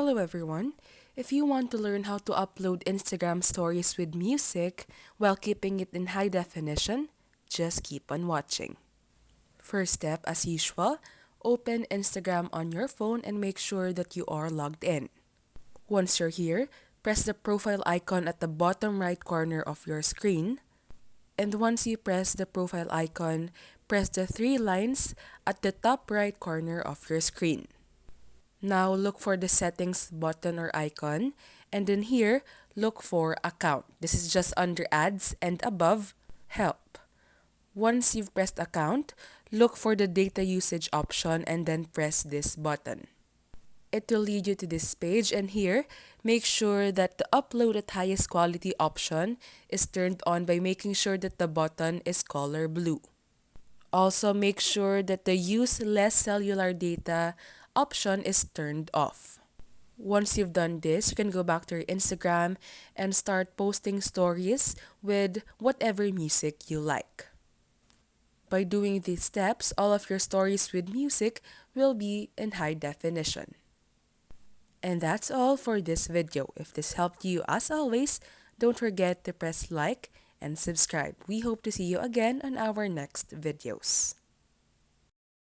Hello everyone. If you want to learn how to upload Instagram stories with music while keeping it in high definition, just keep on watching. First step, as usual, open Instagram on your phone and make sure that you are logged in. Once you're here, press the profile icon at the bottom right corner of your screen. And once you press the profile icon, press the three lines at the top right corner of your screen. Now look for the settings button or icon, and then here, look for account. This is just under ads and above help. Once you've pressed account, look for the data usage option and then press this button. It will lead you to this page, and here, make sure that the upload at highest quality option is turned on by making sure that the button is color blue. Also, make sure that the use less cellular data option is turned off. Once you've done this, you can go back to your Instagram and start posting stories with whatever music you like. By doing these steps, all of your stories with music will be in high definition. And that's all for this video. If this helped you, as always, don't forget to press like and subscribe. We hope to see you again on our next videos.